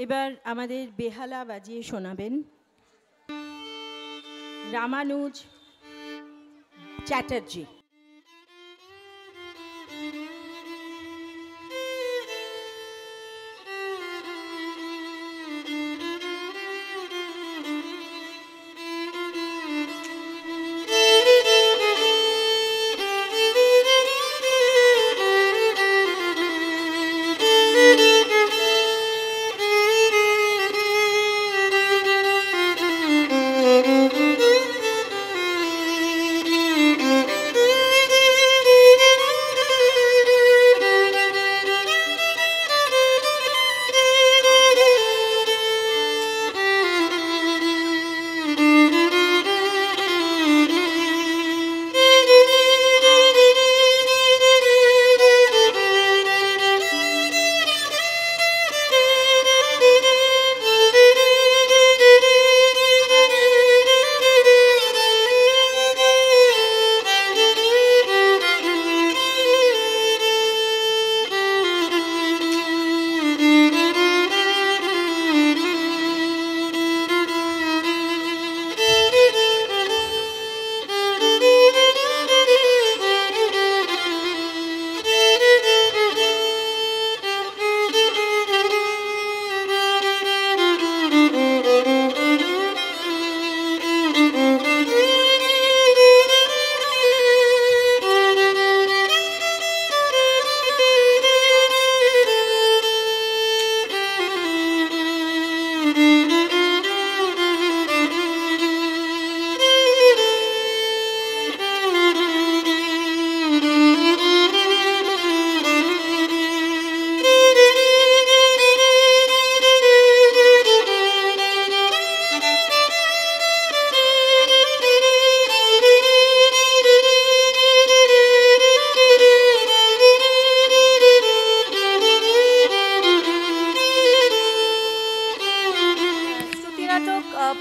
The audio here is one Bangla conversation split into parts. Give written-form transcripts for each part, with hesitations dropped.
এবার আমাদের বেহালা বাজিয়ে শোনাবেন রামানুজ চ্যাটার্জি।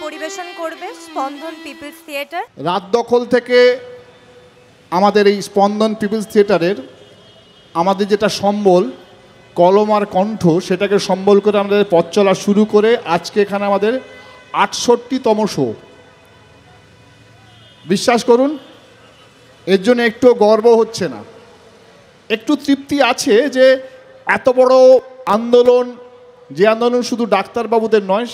পরিবেশন করবে স্পন্দন পিপলস থিয়েটার। রাত দখল থেকে আমাদের এই স্পন্দন পিপলস থিয়েটারের আমাদের যেটা সম্বল কলম আর কণ্ঠ, সেটাকে সম্বল করে আমাদের পথ চলা শুরু করে আজকে এখানে আমাদের ৬৮তম শো। বিশ্বাস করুন, এর জন্য একটু গর্ব হচ্ছে না, একটু তৃপ্তি আছে যে এত বড় আন্দোলন, যে আন্দোলন শুধু ডাক্তারবাবুদের নয়,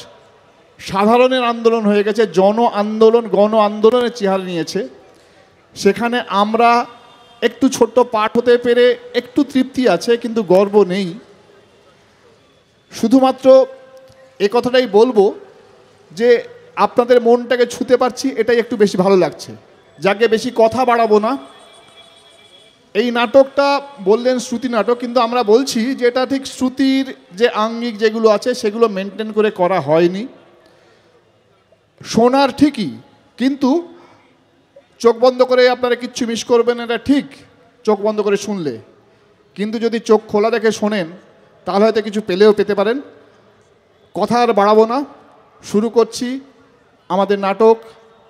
সাধারণের আন্দোলন হয়ে গেছে, জন আন্দোলন, গণ আন্দোলনের চেহারা নিয়েছে, সেখানে আমরা একটু ছোট্ট পাঠ হতে পেরে একটু তৃপ্তি আছে, কিন্তু গর্ব নেই। শুধুমাত্র এ কথাটাই বলবো যে আপনাদের মনটাকে ছুঁতে পারছি, এটাই একটু বেশি ভালো লাগছে। যাকে বেশি কথা বাড়াবো না। এই নাটকটা বললেন শ্রুতি নাটক, কিন্তু আমরা বলছি যে এটা ঠিক শ্রুতির যে আঙ্গিক যেগুলো আছে সেগুলো মেনটেন করে করা হয়নি। শোনার ঠিকই, কিন্তু চোখ বন্ধ করে আপনারা কিচ্ছু মিস করবেন, এটা ঠিক চোখ বন্ধ করে শুনলে, কিন্তু যদি চোখ খোলা রেখে শোনেন তাহলে হয়তো কিছু পেলেও পেতে পারেন। কথা আর বাড়াবো না, শুরু করছি আমাদের নাটক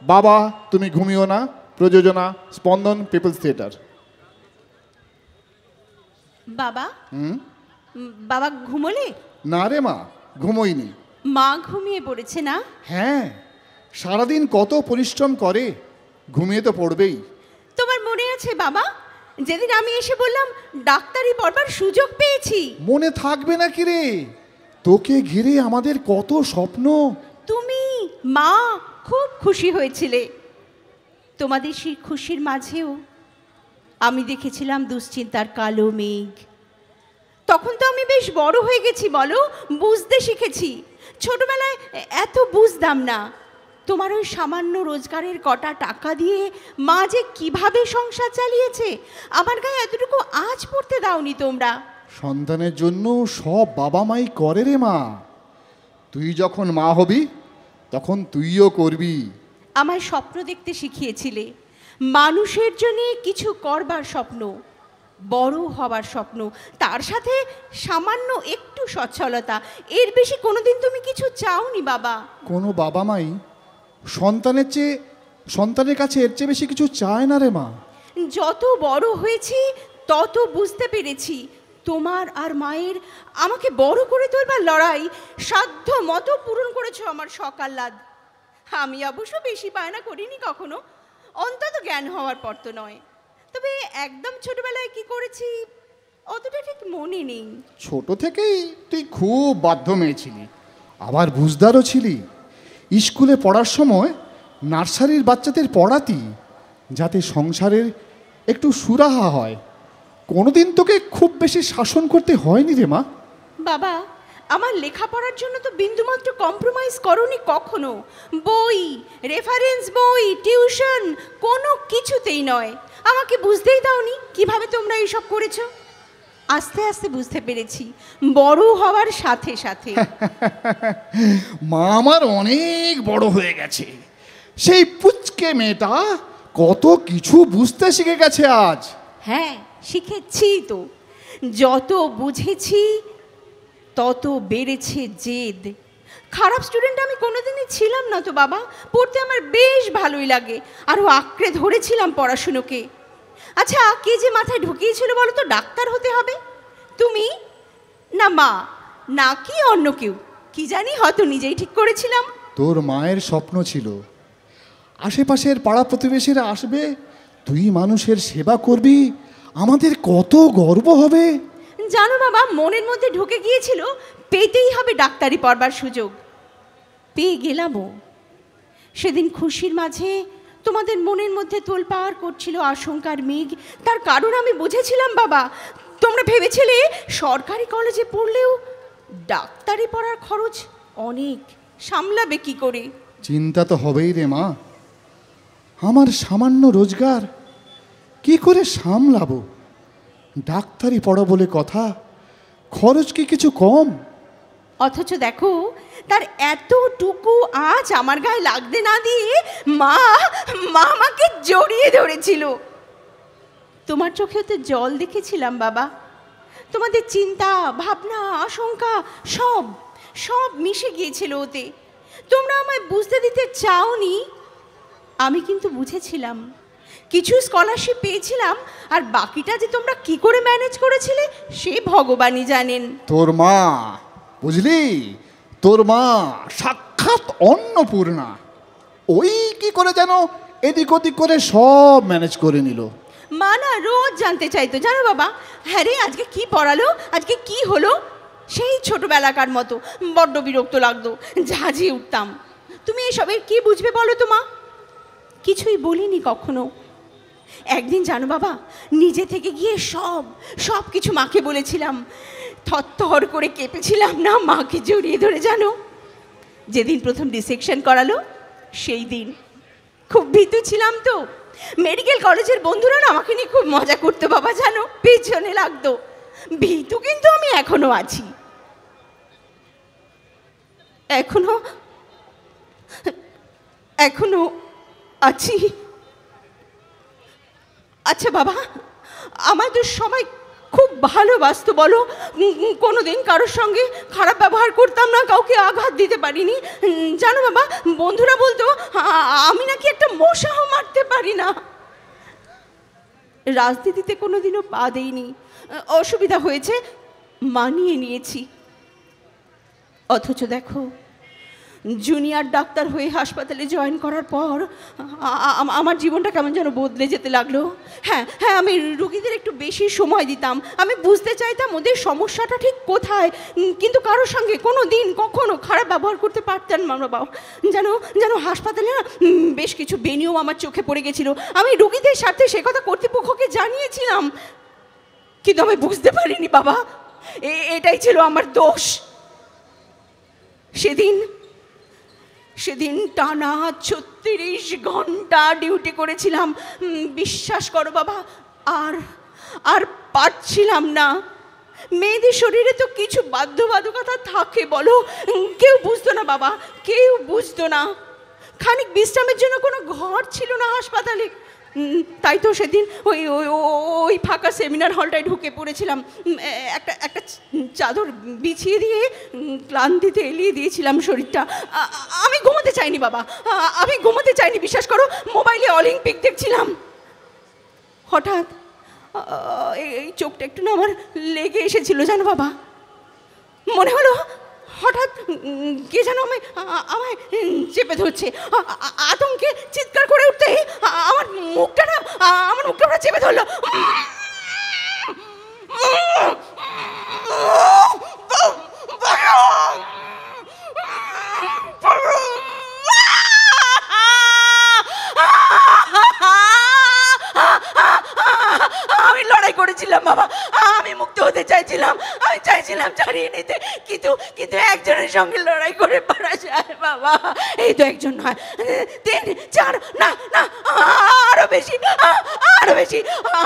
বাবা তুমি ঘুমিও না, প্রযোজনা স্পন্দন পিপলস থিয়েটার। বাবা বাবা ঘুমোলে? না রে মা, ঘুমোইনি। মা ঘুমিয়ে পড়েছে না? হ্যাঁ, সারাদিন কত পরিশ্রম করে, ঘুমিয়ে তো পড়বেই। তোমার মনে আছে বাবা, যেদিন আমি এসে বললাম ডাক্তারি পড়বার সুযোগ পেয়েছি? মনে থাকবে না কি রে, তোকে ঘিরে আমাদের কত স্বপ্ন। তুমি মা খুব খুশি হয়েছিলে। তোমাদের সেই খুশির মাঝেও আমি দেখেছিলাম দুশ্চিন্তার কালো মেঘ। তখন তো আমি বেশ বড় হয়ে গেছি, বলো, বুঝতে শিখেছি। ছোটবেলায় এত বুঝতাম না। তোমার ওই সামান্য রোজগারের কটা টাকা দিয়ে মা যে কিভাবে সংসার চালিয়েছে, আমার গায়ে এতটুকু আঁচ পড়তে দাওনি তোমরা। সন্তানের জন্য সব বাবা মাই করে রে মা, তুই যখন মা হবি তখন তুইও করবি। আমায় স্বপ্ন দেখতে শিখিয়েছিলে, মানুষের জন্য কিছু করবার স্বপ্ন, বড় হবার স্বপ্ন, তার সাথে সামান্য একটু সচ্ছলতা। এর বেশি কোনোদিন তুমি কিছু চাওনি বাবা। কোনো বাবা মাই সন্তানের কাছে এর চেয়ে বেশি কিছু চায় না রে মা। যত বড় হয়েছি তত বুঝতে পেরেছি তোমার আর মায়ের আমাকে বড় করে তোলবার লড়াই সাধ্য মতো পূরণ করেছো আমার শখ আহ্লাদ। আমি অবশ্য বেশি বায়না করিনি কখনো, অন্তত জ্ঞান হওয়ার পর তো নয়। তবে একদম ছোটবেলায় কি করেছি অতটা ঠিক মনে নেই। ছোট থেকেই তুই খুব বাধ্য মেয়ে ছিলি, আবার বুঝদারও ছিলি। স্কুলে পড়ার সময় নার্সারির বাচ্চাদের পড়াতি যাতে সংসারের একটু সুরাহা হয়। কোনোদিন তোকে খুব বেশি শাসন করতে হয়নি রে মা। বাবা, আমার লেখাপড়ার জন্য তো বিন্দুমাত্র কম্প্রোমাইজ করনি কখনো। বই, রেফারেন্স বই, টিউশন কোনো কিছুতেই নয়। আমাকে বুঝতেই দাওনি কিভাবে তোমরা এইসব করেছো। আস্তে আস্তে বুঝতে পেরেছি, বড় হওয়ার সাথে সাথে। মা আমার অনেক বড় হয়ে গেছে, সেই পুচকে মেয়েটা কত কিছু বুঝতে শিখে গেছে আজ। হ্যাঁ, শিখেছি তো। যত বুঝেছি তত বেড়েছে জেদ। খারাপ স্টুডেন্ট আমি কোনোদিনই ছিলাম না তো বাবা। পড়তে আমার বেশ ভালোই লাগে, আরও আঁকড়ে ধরেছিলাম পড়াশুনোকে। আচ্ছা, কে যে মাথায় ঢুকিয়েছিল বলো তো ডাক্তার হতে হবে? তুমি না মা, নাকি অন্য কেউ? কি জানি, হয়তো নিজেই ঠিক করেছিলাম। তোর মায়ের স্বপ্ন ছিল আশেপাশের পাড়া প্রতিবেশীরা আসবে, তুই মানুষের সেবা করবি, আমাদের কত গর্ব হবে। জানো বাবা, মনের মধ্যে ঢুকে গিয়েছিল পেতেই হবে ডাক্তারি পড়বার সুযোগ। পেয়ে গেলামও। সেদিন খুশির মাঝে তোমাদের মনের মধ্যে তোলপাড় করছিল আশঙ্কার মেঘ। তার কারণ আমি বুঝেছিলাম বাবা। তোমরা ভেবেছিলে সরকারি কলেজে পড়লেও ডাক্তারি পড়ার খরচ অনেক, সামলাবে কি করে। চিন্তা তো হবেই রে মা, আমার সামান্য রোজগার কি করে সামলাবো? ডাক্তারি পড়া বলে কথা, খরচ কি কিছু কম? অথচ দেখো, তার এতটুকু আজ আমার গায়ে লাগতে না দিয়ে মা আমাকে জড়িয়ে ধরেছিল। তোমার চোখে তো জল দেখেছিলাম বাবা। তোমাদের চিন্তা, ভাবনা, আশঙ্কা সব সব মিশে গিয়েছিল ওতে। তোমরা আমায় বুঝতে দিতে চাওনি, আমি কিন্তু বুঝেছিলাম। কিছু স্কলারশিপ পেয়েছিলাম, আর বাকিটা যে তোমরা কি করে ম্যানেজ করেছিলে সে ভগবানই জানেন। তোর মা, বুঝলি, তোর মা সাক্ষাৎ অন্নপূর্ণা। ওই কি করে যেন এদিক ওদিক করে সব ম্যানেজ করে নিল। মা না রোজ জানতে চাইতো, জানো বাবা, হ্যাঁ রে আজকে কি পড়ালো, আজকে কি হলো। সেই ছোটবেলাকার মতো বড্ড বিরক্ত লাগতো, ঝাঁঝিয়ে উঠতাম। তুমি এসবের কি বুঝবে বলো তো মা? কিছুই বলিনি কখনো। একদিন জানো বাবা, নিজে থেকে গিয়ে সব কিছু মাকে বলেছিলাম। থরথর করে কেঁপেছিলাম না মাকে জড়িয়ে ধরে। জানো, যেদিন প্রথম ডিসেকশন করালো সেই দিন খুব ভীতু ছিলাম তো। মেডিকেল কলেজের বন্ধুরা না আমাকে নিয়ে খুব মজা করতো বাবা, জানো, পেছনে লাগতো। ভীতু কিন্তু আমি এখনো আছি, এখনো আছি। আচ্ছা বাবা, আমাদের সবাই খুব ভালোবাসতো বলো। কোনোদিন কারোর সঙ্গে খারাপ ব্যবহার করতাম না, কাউকে আঘাত দিতে পারিনি। জানো বাবা, বন্ধুরা বলতো আমি নাকি একটা মশাও মারতে পারি না। রাজনীতিতে কোনোদিনও পা দেইনি, অসুবিধা হয়েছে মানিয়ে নিয়েছি। অথচ দেখো, জুনিয়র ডাক্তার হয়ে হাসপাতালে জয়েন করার পর আমার জীবনটা কেমন যেন বদলে যেতে লাগলো। হ্যাঁ, আমি রুগীদের একটু বেশি সময় দিতাম। আমি বুঝতে চাইতাম ওদের সমস্যাটা ঠিক কোথায়, কিন্তু কারোর সঙ্গে কোনো দিন কখনো খারাপ ব্যবহার করতে পারতেন না বাবা। যেন হাসপাতালে না বেশ কিছু বেনিয়ম আমার চোখে পড়ে গেছিল। আমি রুগীদের স্বার্থে সে কথা কর্তৃপক্ষকে জানিয়েছিলাম, কিন্তু আমি বুঝতে পারিনি বাবা, এটাই ছিল আমার দোষ। সেদিন টানা 36 ঘন্টা ডিউটি করেছিলাম। বিশ্বাস করো বাবা, আর পারছিলাম না। মেয়েদের শরীরে তো কিছু বাধ্যবাধকতা থাকে বলো, কেউ বুঝতো না বাবা, কেউ বুঝতো না। খানিক বিশ্রামের জন্য কোনো ঘর ছিল না হাসপাতালে। তাই তো সেদিন ওই ফাঁকা সেমিনার হলটায় ঢুকে পড়েছিলাম। একটা চাদর বিছিয়ে দিয়ে ক্লান্তিতে এলিয়ে দিয়েছিলাম শরীরটা। আমি ঘুমোতে চাইনি বাবা, আমি ঘুমোতে চাইনি, বিশ্বাস করো। মোবাইলে অলিম্পিক দেখছিলাম। এই চোখটা একটু না আমার লেগে এসেছিল জানো বাবা। মনে হলো হঠাৎ কে যেন আমায় চেপে ধরছে। আতঙ্কে চিৎকার করে উঠতে আমার মুখটা চেপে ধরলো। আমি লড়াই করেছিলাম বাবা, আমি মুক্ত হতে চাইছিলাম, আমি চাইছিলাম ছাড়িয়ে নিতে, কিন্তু কিন্তু একজনের সঙ্গে লড়াই করে পারা যায় বাবা? এই তো একজন নয়, 3, 4, না না আরো বেশি, আরো বেশি।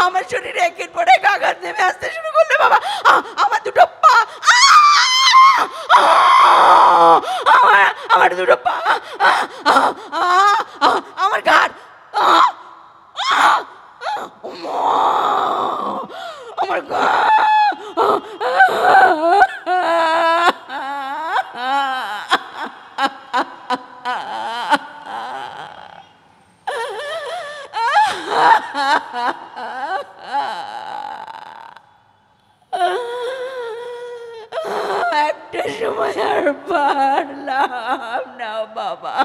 আমার শরীরে একের পর এক আঘাত নেমে আসতে শুরু করলো বাবা। আমার দুটো পা, আমার দুটো পা, আমার ঘাড়, আমার একটা সময় আর পারলাম না বাবা।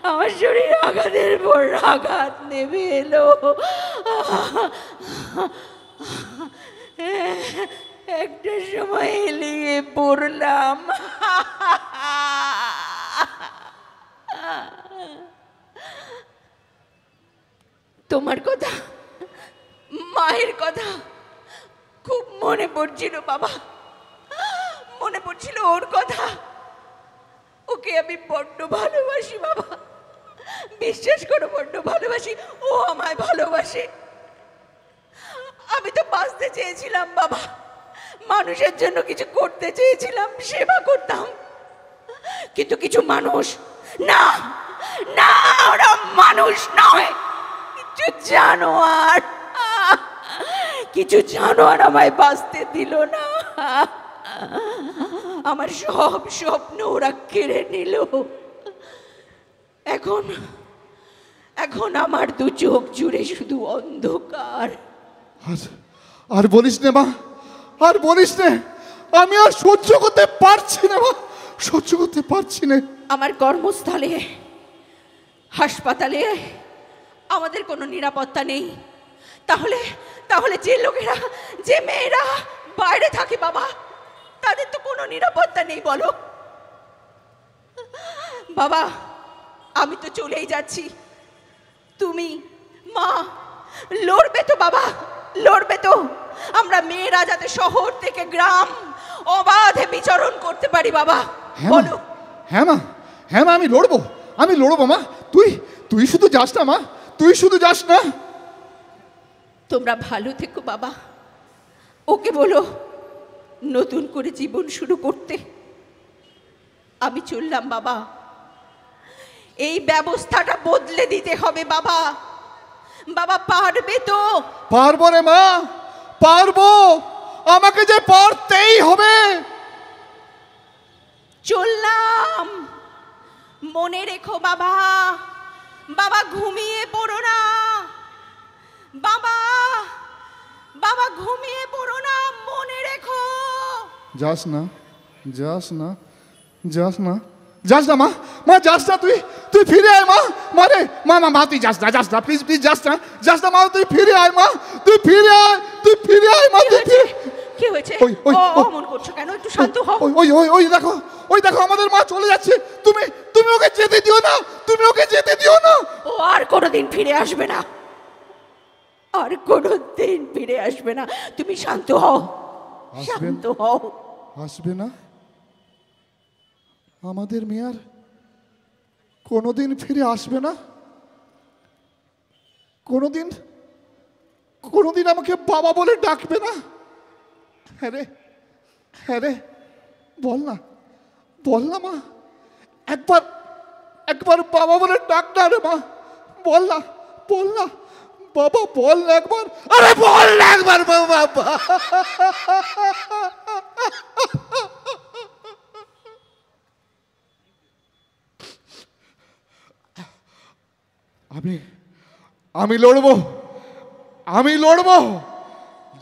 আমার শরীর আঘাতের পর আঘাত নেমে এলো। একটা সময় এলিয়ে পড়লাম। তোমার কথা, মায়ের কথা খুব মনে পড়ছিল বাবা, মনে পড়ছিল ওর কথা। ওকে আমি বড্ড ভালোবাসি বাবা, বিশ্বাস করো বড্ড ভালোবাসি। ও আমায় ভালোবাসে। আমি তো বাঁচতে চেয়েছিলাম বাবা, মানুষের জন্য কিছু করতে চেয়েছিলাম, সেবা করতাম। কিন্তু কিছু মানুষ, না না, ওরা মানুষ নয়, কিছু জানোয়ার, কিছু জানোয়ার আমায় বাঁচতে দিল না। আমার সব স্বপ্ন ওরা কেড়ে নিল। এখন এখন আমার দু চোখ জুড়ে শুধু অন্ধকার। আর বলিস না মা, আর বলিস না, আমি আর সহ্য করতে পারছি না মা, সহ্য করতে পারছি না। আমার কর্মস্থলে, হাসপাতালে আমাদের কোনো নিরাপত্তা নেই। তাহলে তাহলে যে লোকেরা, যে মেয়েরা বাইরে থাকে বাবা, তাদের তো কোনো নিরাপত্তা নেই বলো বাবা। আমি তো চলেই যাচ্ছি, তুমি মা লড়বে তো বাবা, লড়বে তো? আমরা মেয়েরা যাতে শহর থেকে গ্রাম অবাধে বিচরণ করতে পারি বাবা, বলো। হ্যাঁ মা, হ্যাঁ মা, আমি লড়বো, আমি লড়বো মা। তুই শুধু যাস না মা, তুই শুধু যাস না। তোমরা ভালো থেকো বাবা। ওকে বলো নতুন করে জীবন শুরু করতে। আমি চললাম বাবা, এই ব্যবস্থাটা বদলে দিতে হবে বাবা। বাবা পারবে তো? পারবো রে মা, পারবো, আমাকে যে পারতেই হবে। চললাম, মনে রেখো বাবা, বাবা ঘুমিয়ে পড়ো না বাবা, বাবা ঘুমিয়ে পড়ো না, মনে রেখো। যাস না, যাস না, যাস না, যাস না মা, মা যাস না, তুই ফিরে আয় মা, মারে মা, মা মা তুই যাস না, যাস না, প্লিজ প্লিজ যাস না, যাস না মা, তুই ফিরে আয় মা, তুই ফিরে আয়, তুই ফিরে আয় মা, তুই ফিরে। কি হয়েছে? অমন করছো কেন? একটু শান্ত হও। ওই দেখো, ওই দেখো আমাদের মা চলে যাচ্ছে। তুমি ওকে যেতে দিও না, তুমি ওকে যেতে দিও না। ও আর কোনোদিন ফিরে আসবে না, আর কোনোদিন ফিরে আসবে না। তুমি শান্ত হও, শান্ত হও। আসবে না? আমাদের মেয়ার কোনোদিন ফিরে আসবে না? কোনোদিন আমাকে বাবা বলে ডাকবে না? হ্যাঁ রে, হ্যাঁ রে, বল না, বল না মা, একবার বাবা বলে ডাক না রে মা, বল না, বল না বাবা, বল না একবার, আরে বল না একবার বাবা। আমি লড়বো, আমি লড়বো।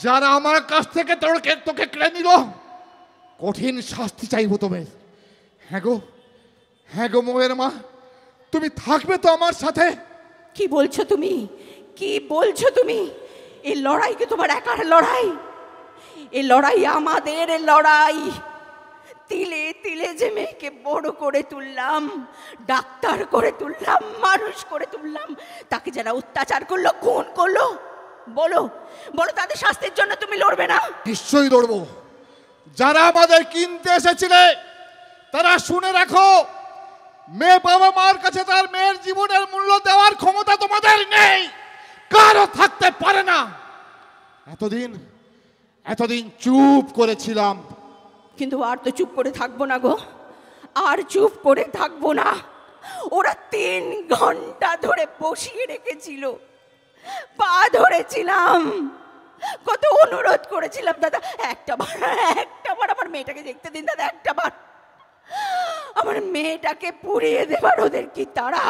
যারা আমার কাছ থেকে তোকে কেড়ে নিল, কঠিন শাস্তি চাইবো তোমার। হ্যাঁ গো, হ্যাঁ গো মোয়ের মা, তুমি থাকবে তো আমার সাথে? কি বলছো তুমি? কি বলছো তুমি? এই লড়াই কি তোমার একার লড়াই? এই লড়াই আমাদের লড়াই। তিলে তিলে যে মেয়েকে বড় করে তুললাম, ডাক্তার করে তুললাম, মানুষ করে তুললাম, তাকে যারা অত্যাচার করলো, খুন করলো, বলো বলো তাদের শাস্তির জন্য তুমি লড়বে না? নিশ্চয়ই লড়বো। যারা আমাদের কিনতে এসেছিলে, তারা শুনে রাখো, মেয়ে বাবা মার কাছে তার মেয়ের জীবনের মূল্য দেওয়ার ক্ষমতা তোমাদের নেই, কারো থাকতে পারে না। এতদিন চুপ করেছিলাম, কিন্তু আর তো চুপ করে থাকবো না গো, আর চুপ করে থাকবো না। ওরা 3 ঘন্টা ধরে বসিয়ে রেখেছিল, পা ধরেছিলাম, কত অনুরোধ করেছিলাম, দাদা একটাবার আমার মেয়েটাকে দেখতে দিন, দাদা একটাবার। আমার মেয়েটাকে পুড়িয়ে দেবার ওদের কি তাড়া,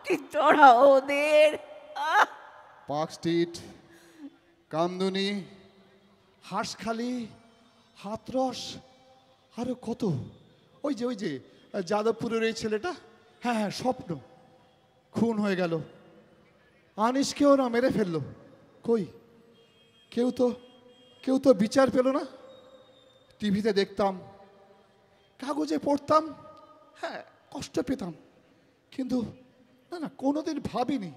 কি তাড়া ওদের। পার্ক স্ট্রিট, কামদুনি, হাঁসখালি, হাতরস, আরো কত, ওই যে যাদবপুরের এই ছেলেটা, হ্যাঁ স্বপ্ন, খুন হয়ে গেল। আনিসকেও না মেরে ফেললো, কই কেউ তো বিচার পেল না। টিভিতে দেখতাম, কাগজে পড়তাম, হ্যাঁ কষ্ট পেতাম, কিন্তু না কোনোদিন ভাবিনি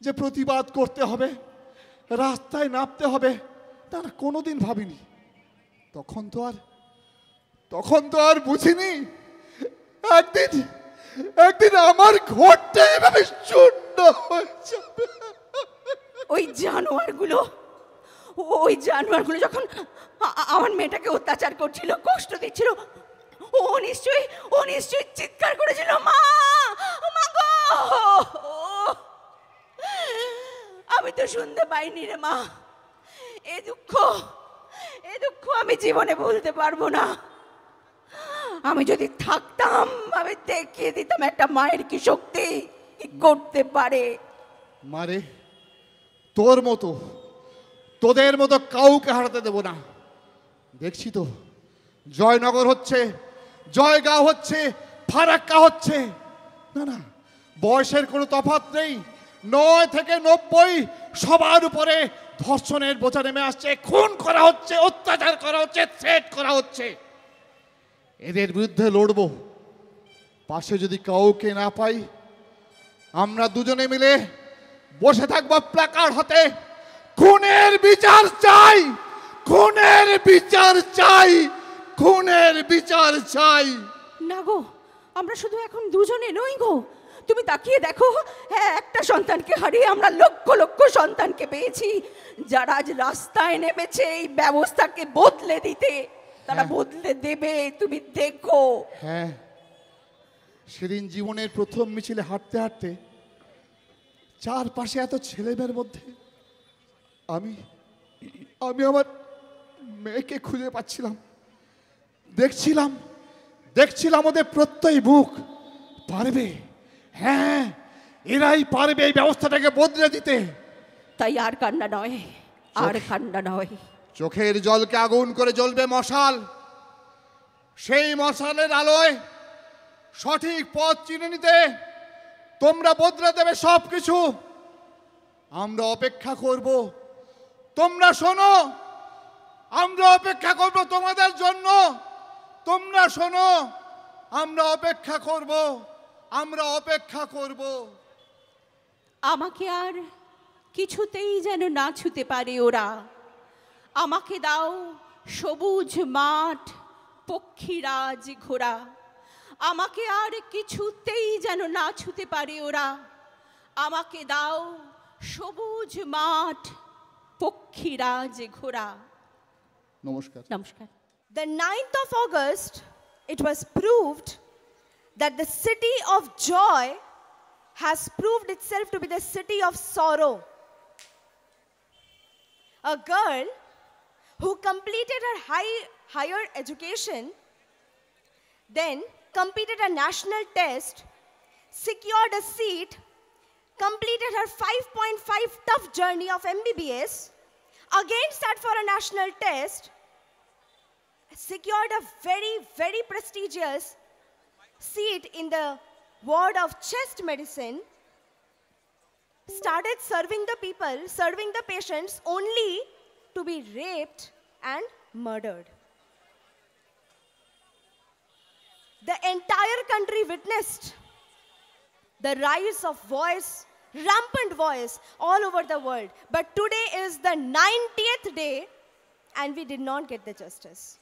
যে প্রতিবাদ করতে হবে, রাস্তায় নামতে হবে, না কোনোদিন ভাবিনি। তখন তো আর বুঝিনি একদিন আমার ঘরটা এভাবে শূন্য হয়ে যাবে। ওই জানোয়ারগুলো যখন আমার মেয়েটাকে অত্যাচার করছিল, কষ্ট দিচ্ছিল, ও নিশ্চয়ই চিৎকার করেছিল, মা গো। আমি তো শুনতে পাইনি রে মা। এ দুঃখ আমি জীবনে ভুলতে পারবো না। আমি যদি থাকতাম, আমি দেখিয়ে দিতাম একটা মায়ের কি শক্তি, কি করতে পারে। মারে, তোদের মতো কাউকে হারাতে দেব না। দেখছি তো, জয়নগর হচ্ছে, জয়গাঁও হচ্ছে, ফারাক্কা হচ্ছে, না বয়সের কোনো তফাৎ নেই, 9 থেকে 90 সবার উপরে ধর্ষণের বোঝা নেমে আসছে, খুন করা হচ্ছে, অত্যাচার করা হচ্ছে, থ্রেট করা হচ্ছে। এদের বিরুদ্ধে লড়বো। পাশে যদি কাউকে না পাই, আমরা দুজনে মিলে বসে থাকবো প্ল্যাকার্ড হাতে, খুনের বিচার চাই, খুনের বিচার চাই, খুনের বিচার চাই। না গো, আমরা শুধু এখন দুজনে নই গো, তুমি তাকিয়ে দেখো, হ্যাঁ একটা সন্তানকে হারিয়ে আমরা লক্ষ লক্ষ সন্তানকে পেয়েছি, যারা আজ রাস্তায় নেমেছে এই ব্যবস্থাকে বদলে দিতে। তারা বদলে দেবে, তুমি দেখো। হ্যাঁ, সেদিন জীবনের প্রথম মিছিলে হাঁটতে হাঁটতে চারপাশে এত ছেলেমেয়ের মধ্যে আমি আমার মেয়েকে খুঁজে পাচ্ছিলাম। দেখছিলাম ওদের প্রত্যয় মুখ, পারবে, হ্যাঁ এরাই পারবে এই ব্যবস্থাটাকে বদলে দিতে। তাই আর কান্না নয়, আর কান্না নয়। চোখের জলকে আগুন করে জ্বলবে মশাল, সেই মশালের আলোয় সঠিক পথ চিনে নিতে তোমরা বদলে দেবে সব কিছু। আমরা অপেক্ষা করব, তোমরা শোনো, আমরা অপেক্ষা করব তোমাদের জন্য। তোমরা শোনো, আমরা অপেক্ষা করব। আমাকে আর কিছুতেই যেন না ছুতে পারে ওরা। আমাকে দাও সবুজ মাঠ, পক্ষীরাজ ঘোড়া। আমাকে আর কিছুতেই যেন না ছুতে পারে ওরা। আমাকে দাও সবুজ মাঠ, পক্ষীরাজ ঘোড়া। নমস্কার। The 9th of August, it was proved that the city of joy has proved itself to be the city of sorrow. A girl who completed her higher education, then competed a national test, secured a seat completed her 5.5 tough journey of MBBS, again sat for a national test, secured a very, very prestigious seat in the ward of chest medicine, started serving the people, serving the patients, only to be raped and murdered. The entire country witnessed the rise of voice, rampant voice, all over the world. But today is the 90th day, and we did not get the justice.